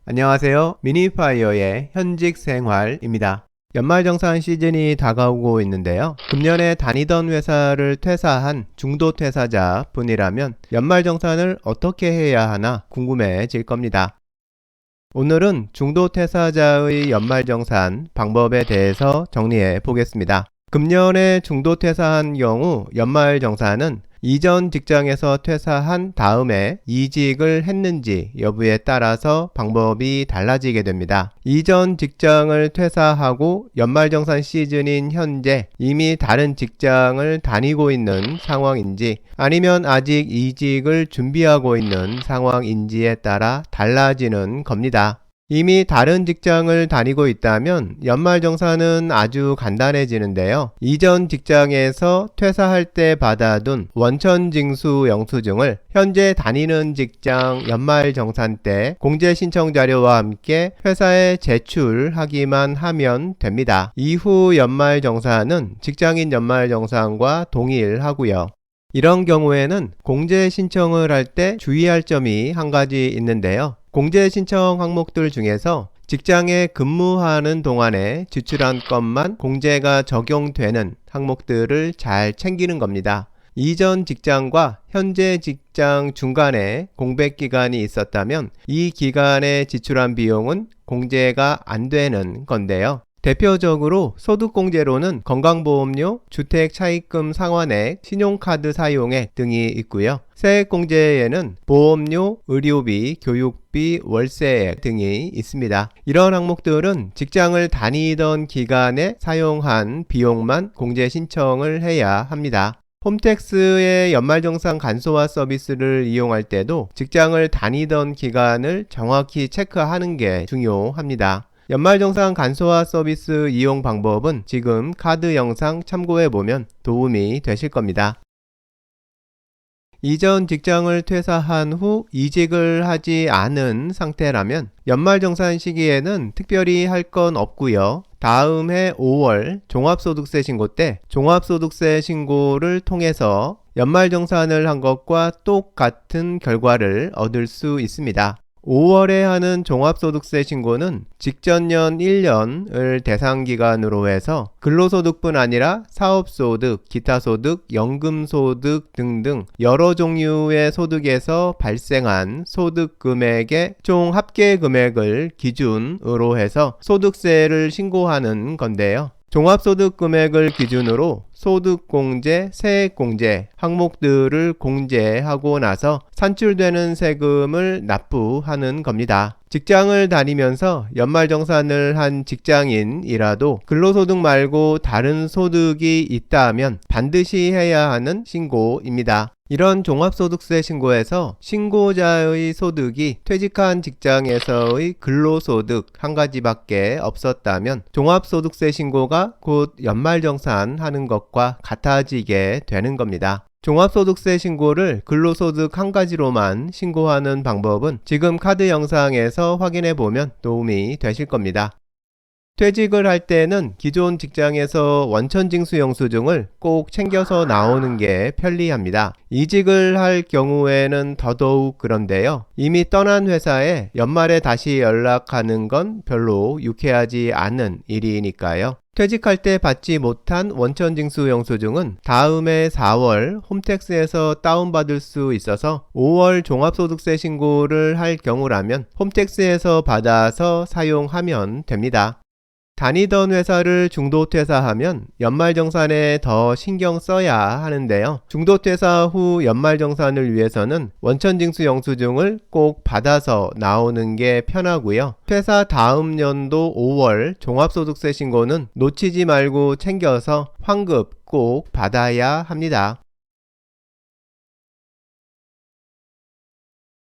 안녕하세요. 미니파이어의 현직 생활입니다. 연말정산 시즌이 다가오고 있는데요. 금년에 다니던 회사를 퇴사한 중도 퇴사자 분이라면 연말정산을 어떻게 해야 하나 궁금해질 겁니다. 오늘은 중도 퇴사자의 연말정산 방법에 대해서 정리해 보겠습니다. 금년에 중도 퇴사한 경우 연말정산은 이전 직장에서 퇴사한 다음에 이직을 했는지 여부에 따라서 방법이 달라지게 됩니다. 이전 직장을 퇴사하고 연말정산 시즌인 현재 이미 다른 직장을 다니고 있는 상황인지 아니면 아직 이직을 준비하고 있는 상황인지에 따라 달라지는 겁니다. 이미 다른 직장을 다니고 있다면 연말정산은 아주 간단해지는데요. 이전 직장에서 퇴사할 때 받아둔 원천징수 영수증을 현재 다니는 직장 연말정산 때 공제신청 자료와 함께 회사에 제출하기만 하면 됩니다. 이후 연말정산은 직장인 연말정산과 동일하고요. 이런 경우에는 공제 신청을 할 때 주의할 점이 한 가지 있는데요. 공제 신청 항목들 중에서 직장에 근무하는 동안에 지출한 것만 공제가 적용되는 항목들을 잘 챙기는 겁니다. 이전 직장과 현재 직장 중간에 공백 기간이 있었다면 이 기간에 지출한 비용은 공제가 안 되는 건데요. 대표적으로 소득공제로는 건강보험료, 주택차입금 상환액, 신용카드 사용액 등이 있고요. 세액공제에는 보험료, 의료비, 교육비, 월세액 등이 있습니다. 이런 항목들은 직장을 다니던 기간에 사용한 비용만 공제 신청을 해야 합니다. 홈택스의 연말정산 간소화 서비스를 이용할 때도 직장을 다니던 기간을 정확히 체크하는 게 중요합니다. 연말정산 간소화 서비스 이용 방법은 지금 카드 영상 참고해보면 도움이 되실 겁니다. 이전 직장을 퇴사한 후 이직을 하지 않은 상태라면 연말정산 시기에는 특별히 할 건 없고요. 다음 해 5월 종합소득세 신고 때 종합소득세 신고를 통해서 연말정산을 한 것과 똑같은 결과를 얻을 수 있습니다. 5월에 하는 종합소득세 신고는 직전년 1년을 대상기간으로 해서 근로소득뿐 아니라 사업소득, 기타소득, 연금소득 등등 여러 종류의 소득에서 발생한 소득금액의 총 합계금액을 기준으로 해서 소득세를 신고하는 건데요. 종합소득 금액을 기준으로 소득공제, 세액공제 항목들을 공제하고 나서 산출되는 세금을 납부하는 겁니다. 직장을 다니면서 연말정산을 한 직장인이라도 근로소득 말고 다른 소득이 있다면 반드시 해야 하는 신고입니다. 이런 종합소득세 신고에서 신고자의 소득이 퇴직한 직장에서의 근로소득 한 가지밖에 없었다면 종합소득세 신고가 곧 연말정산하는 것과 같아지게 되는 겁니다. 종합소득세 신고를 근로소득 한 가지로만 신고하는 방법은 지금 카드 영상에서 확인해 보면 도움이 되실 겁니다. 퇴직을 할 때는 기존 직장에서 원천징수 영수증을 꼭 챙겨서 나오는 게 편리합니다. 이직을 할 경우에는 더더욱 그런데요. 이미 떠난 회사에 연말에 다시 연락하는 건 별로 유쾌하지 않은 일이니까요. 퇴직할 때 받지 못한 원천징수 영수증은 다음해 4월 홈택스에서 다운받을 수 있어서 5월 종합소득세 신고를 할 경우라면 홈택스에서 받아서 사용하면 됩니다. 다니던 회사를 중도퇴사하면 연말정산에 더 신경 써야 하는데요. 중도퇴사 후 연말정산을 위해서는 원천징수 영수증을 꼭 받아서 나오는 게 편하고요. 퇴사 다음 연도 5월 종합소득세 신고는 놓치지 말고 챙겨서 환급 꼭 받아야 합니다.